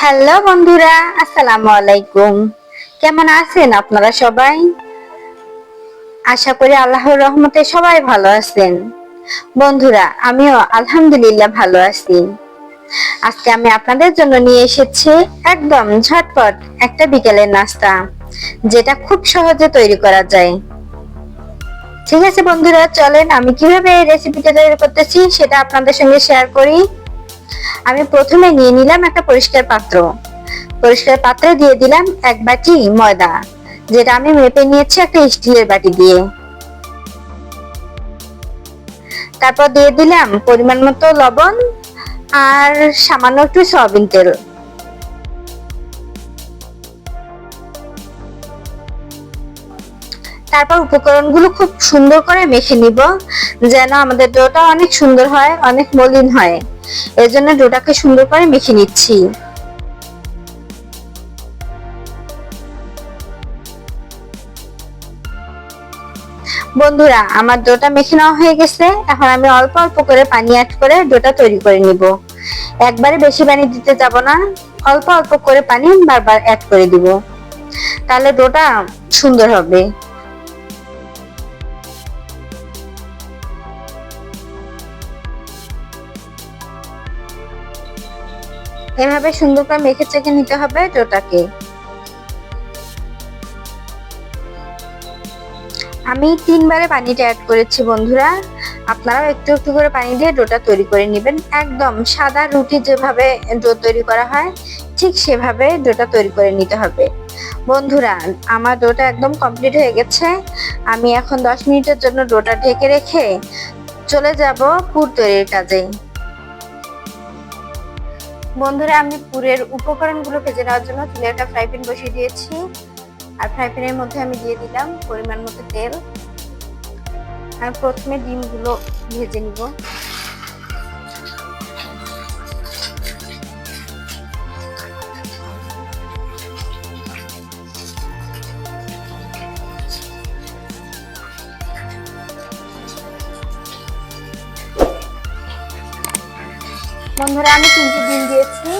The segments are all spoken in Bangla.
হ্যালো বন্ধুরা, আসসালামু আলাইকুম। কেমন আছেন আপনারা সবাই? আশা করি আল্লাহর রহমতে সবাই ভালো আছেন। বন্ধুরা, আমিও আলহামদুলিল্লাহ ভালো আছি। আজকে আমি আপনাদের জন্য নিয়ে এসেছি একদম ঝটপট একটা বিকেলের নাস্তা, যেটা খুব সহজে তৈরি করা যায়। ঠিক আছে বন্ধুরা, চলেন আমি কিভাবে এই রেসিপিটা তৈরি করতেছি সেটা আপনাদের সঙ্গে শেয়ার করি। আমি প্রথমে নিয়ে নিলাম একটা পরিষ্কার পাত্র। পরিষ্কার পাত্রে দিয়ে দিলাম এক বাটি ময়দা, যেটা আমি মেপে নিয়েছি একটা স্টিলের বাটি দিয়ে। তারপর দিয়ে দিলাম পরিমাণ মতো লবণ আর সামান্য একটু সয়াবিন তেল। তারপর উপকরণগুলো খুব সুন্দর করে মেখে নিব, যেন আমাদের ডোটা অনেক সুন্দর হয়, অনেক মলিন হয়। এর জন্য ডোটাকে সুন্দর করে মেখে নিচ্ছি। বন্ধুরা, আমার ডোটা মেখে নেওয়া হয়ে গেছে। এখন আমি অল্প অল্প করে পানি অ্যাড করে ডোটা তৈরি করে নিব। একবারে বেশি পানি দিতে যাব না, অল্প অল্প করে পানি বারবার অ্যাড করে দিব, তাহলে ডোটা সুন্দর হবে। এভাবে সুন্দর করে মেখে চেখে নিতে হবে ডোটাকে। আমি 3বারে পানিটা অ্যাড করেছি বন্ধুরা। আপনারাও একটু একটু করে পানি দিয়ে ডোটা তৈরি করে নেবেন। একদম সাদা রুটি যেভাবে ডো তৈরি করা হয় ঠিক সেভাবে ডোটা তৈরি করে নিতে হবে। বন্ধুরা, আমার ডোটা একদম কমপ্লিট হয়ে গেছে। আমি এখন 10 মিনিটের জন্য ডোটা ঢেকে রেখে চলে যাব পুর তৈরির কাজে। বন্ধুরা, আমি পুরের উপকরণগুলো ভেজে নেওয়ার জন্য চুলায় একটা ফ্রাই প্যান বসিয়ে দিয়েছি। আর ফ্রাই প্যানের মধ্যে আমি দিয়ে দিলাম পরিমাণ মতো তেল। আর প্রথমে ডিমগুলো ভেজে নিব। বন্ধুরা, আমি 3টি ডিম দিয়েছি।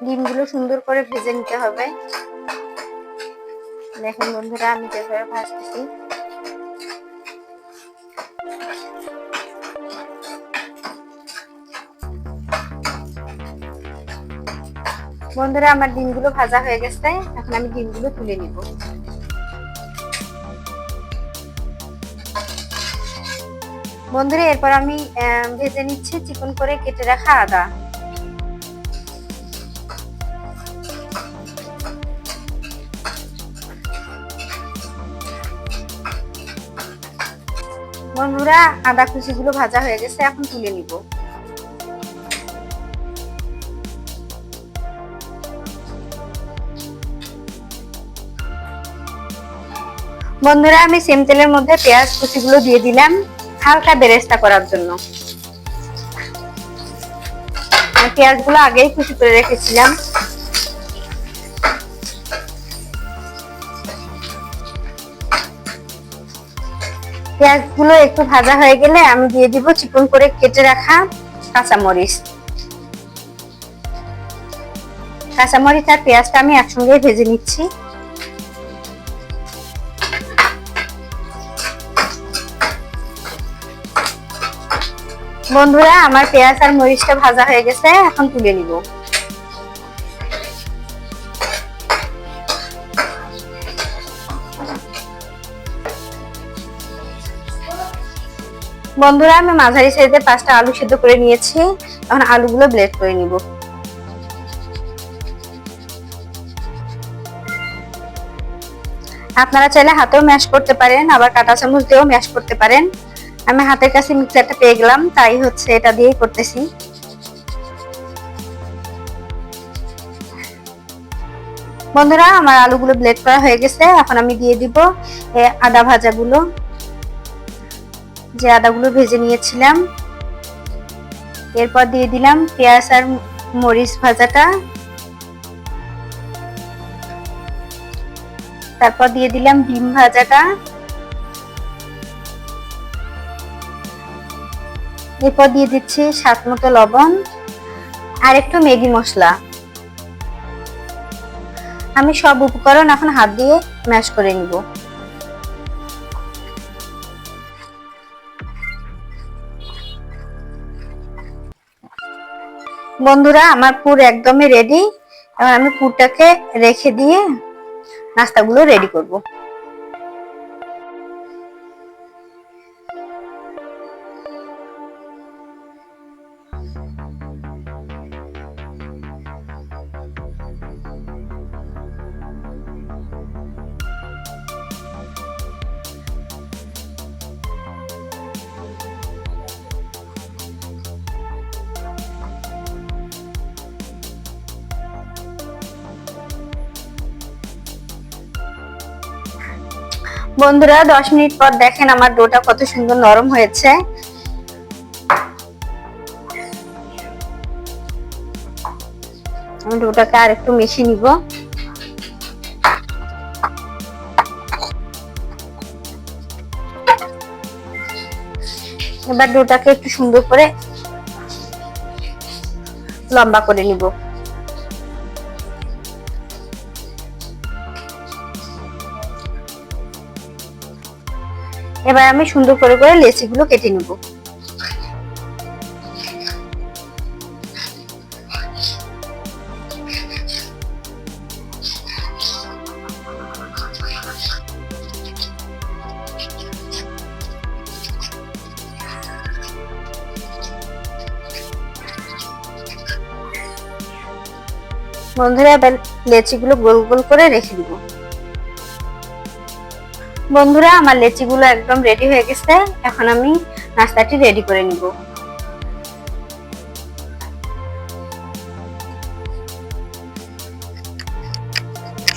ডিমগুলো সুন্দর করে ভেজে নিতে হবে। দেখুন বন্ধুরা, আমি যেভাবে ভাজতেছি। বন্ধুরা, আমার ডিমগুলো ভাজা হয়ে গেছে। এখন আমি ডিমগুলো তুলে নিব। বন্ধুরা, এরপর আমি ভেজে নিচ্ছি চিকন করে কেটে রাখা আদা। বন্ধুরা, আদা কুচিগুলো ভাজা হয়ে গেছে, এখন তুলে নিব। বন্ধুরা, আমি সেম তেলের মধ্যে পেঁয়াজ কুচিগুলো দিয়ে দিলাম হালকা বেরেস্তা করার জন্য। পেঁয়াজগুলো আগেই কুচি করে রেখেছিলাম। পেঁয়াজগুলো একটু ভাজা হয়ে গেলে আমি দিয়ে দিব চিকন করে কেটে রাখা কাঁচামরিচ। কাঁচামরিচ আর পেঁয়াজটা আমি একসঙ্গে ভেজে নিচ্ছি। বন্ধুরা, আমার পেঁয়াজ আর মরিচটা ভাজা হয়ে গেছে, এখন তুলে নিব। বন্ধুরা, আমি মাঝারি সাইজে 5টা আলু সিদ্ধ করে নিয়েছি। এখন আলুগুলো ব্লেন্ড করে নিব। আপনারা চাইলে হাতেও ম্যাশ করতে পারেন, আবার কাঁটা চামচ দিয়েও ম্যাশ করতে পারেন। আমি হাতের কাছে মিক্সারটা পেয়ে গেলাম, তাই হচ্ছে এটা দিয়েই করতেছি। বন্ধুরা, আমার আলুগুলো ব্লেন্ড করা হয়ে গেছে। এখন আমি দিয়ে দিব আদা ভাজাগুলো, যে আদাগুলো ভেজে নিয়েছিলাম। এরপর দিয়ে দিলাম পেঁয়াজ আর মরিচ ভাজাটা, তারপর দিয়ে দিলাম ডিম ভাজাটা, এরপর দিয়ে দিচ্ছি স্বাদ মতো লবণ আর একটু ম্যাগি মশলা। আমি সব উপকরণ এখন হাত দিয়ে ম্যাশ করে নিব। বন্ধুরা আমার পুর একদমই রেডি। এবার আমি পুরটাকে রেখে দিয়ে নাস্তাগুলো রেডি করব। বন্ধুরা 10 মিনিট পর দেখেন আমার ডোটা কত সুন্দর নরম হয়েছে। আমি ডোটাকে আর একটু মিশিয়ে নিব। এবার ডোটাকে একটু সুন্দর করে লম্বা করে নিব। এবার আমি সুন্দর করে করে লেচিগুলো কেটে নিব। বন্ধুরা এবার লেচিগুলো গোল গোল করে রেখে দিব। বন্ধুরা আমার লেচিগুলো একদম রেডি হয়ে গেছে। এখন আমি নাস্তাটি রেডি করে নিব।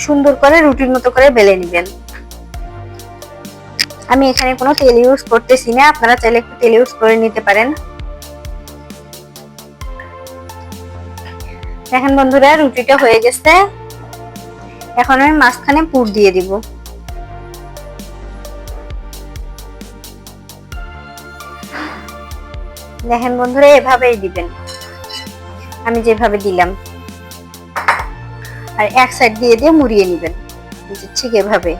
সুন্দর করে রুটির মতো করে বেলে নেবেন। আমি এখানে কোনো তেল ইউজ করতেছি না, আপনারা চাইলে একটু তেল ইউজ করে নিতে পারেন। দেখেন বন্ধুরা রুটিটা হয়ে গেছে। এখন আমি মাঝখানে পুর দিয়ে দিব। দেখেন বন্ধুরা এভাবেই দিবেন, আমি যেভাবে দিলাম। আর এক সাইড দিয়ে দিয়ে মুড়িয়ে নেবেন, ঠিক এভাবে,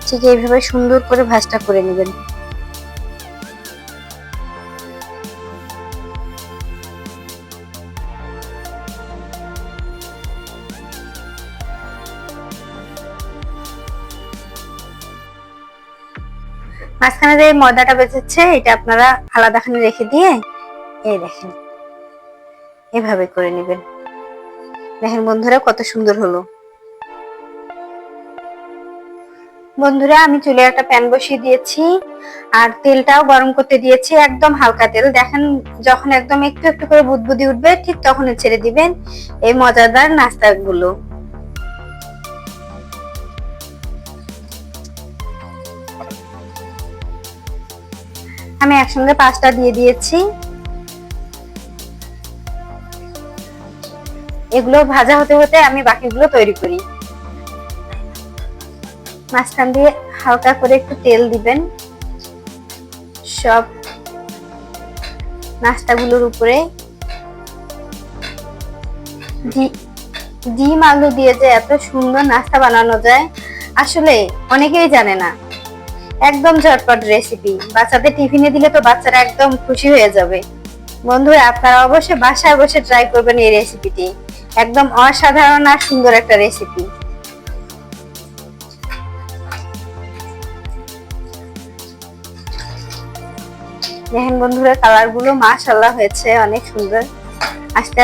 ঠিক এইভাবে সুন্দর করে ভাঁজটা করে নেবেন। মাঝখানে যে ময়দাটা বেঁচেছে এটা আপনারা আলাদাখানে রেখে দিয়ে এই দেখেন এভাবে করে নেবেন। দেখেন বন্ধুরা কত সুন্দর হলো। বন্ধুরা আমি চুলে একটা প্যান বসিয়ে দিয়েছি আর তেলটাও গরম করতে দিয়েছি, একদম হালকা তেল। দেখেন যখন একদম একটু একটু করে বুদবুদি উঠবে ঠিক তখন ছেড়ে দিবেন এই মজাদার নাস্তাগুলো। আমি একসঙ্গে 5টা দিয়ে দিয়েছি। এগুলো ভাজা হতে হতে আমি বাকিগুলো তৈরি করি। মাঝখান দিয়ে হালকা করে একটু তেল দিবেন সব নাস্তাগুলোর উপরে। ডিম আলু দিয়ে যে এত সুন্দর নাস্তা বানানো যায় আসলে অনেকেই জানে না। একদম ঝটপট রেসিপি, বাচ্চাদের টিফিনে দিলে তো বাচ্চারা একদম খুশি হয়ে যাবে। বন্ধুরা আপনারা অবশ্যই বাসায় বসে ট্রাই করবেন এই রেসিপিটি। একদম অসাধারণ আর সুন্দর একটা রেসিপি। দেখেন বন্ধুরা কালার গুলো মাশাআল্লাহ হয়েছে অনেক সুন্দর। আস্তে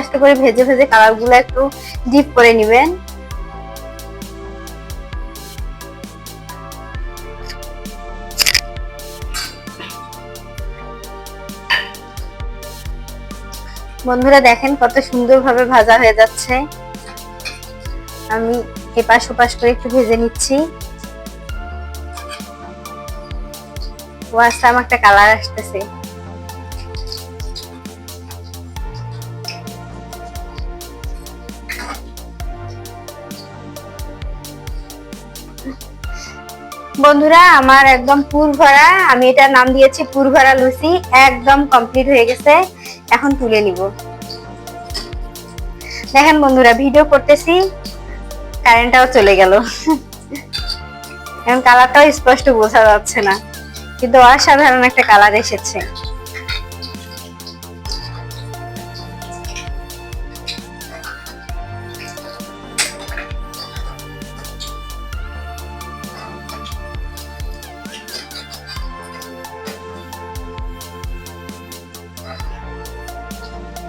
আস্তে করে ভেজে ভেজে কালার গুলো একটু ডিপ করে নেবেন। বন্ধুরা দেখেন কত সুন্দরভাবে ভাজা হয়ে যাচ্ছে। আমি এপাশ ওপাশ করে একটু ভেজে নিচ্ছি। ওয়াসাম একটা কালার আসতেছে। বন্ধুরা আমার একদম পুর ভরা, আমি এটার নাম দিয়েছি পুর ভরা লুচি, একদম কমপ্লিট হয়ে গেছে। এখন তুলে নিব। দেখেন বন্ধুরা ভিডিও করতেছি, কারেন্টটাও চলে গেল। এখন কালারটাও স্পষ্ট বোঝা যাচ্ছে না, কিন্তু অসাধারণ একটা কালার এসেছে।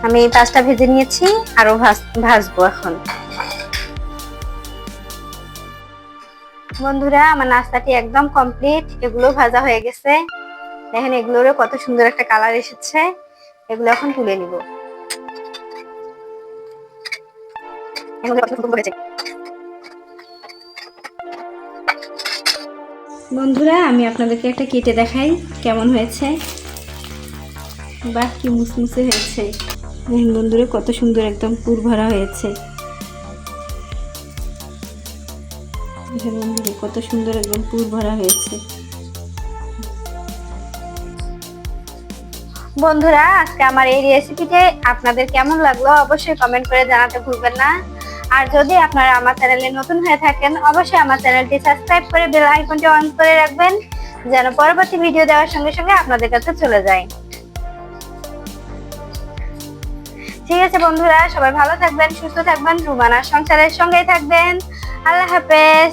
আমি এই 5টা ভেজে নিয়েছি, আরো ভাজবো এখন। বন্ধুরা আমার নাস্তাটি একদম কমপ্লিট, এগুলো ভাজা হয়ে গেছে। দেখেন এগুলোরও কত সুন্দর একটা কালার এসেছে। এগুলো এখন তুলে নিব। বন্ধুরা আমি আপনাদেরকে একটা কেটে দেখাই কেমন হয়েছে। বাহ কি মুসমুসে হয়েছে। দেখেন বন্ধুরা কত সুন্দর একদম পুর ভরা হয়েছে। দেখেন বন্ধুরা কত সুন্দর একদম পুর ভরা হয়েছে। বন্ধুরা আজকে আমার এই রেসিপিটি আপনাদের কেমন লাগলো অবশ্যই কমেন্ট করে জানাতে ভুলবেন না। আর যদি আপনারা আমার চ্যানেলে নতুন হয়ে থাকেন অবশ্যই আমার চ্যানেলটি সাবস্ক্রাইব করে বেল আইকনটি অন করে রাখবেন, যেন পরবর্তী ভিডিও দেওয়ার সঙ্গে সঙ্গে আপনাদের কাছে চলে যায়। ঠিক আছে বন্ধুরা, সবাই ভালো থাকবেন, সুস্থ থাকবেন, রুমানার সংসারের সঙ্গেই থাকবেন। আল্লাহ হাফেজ।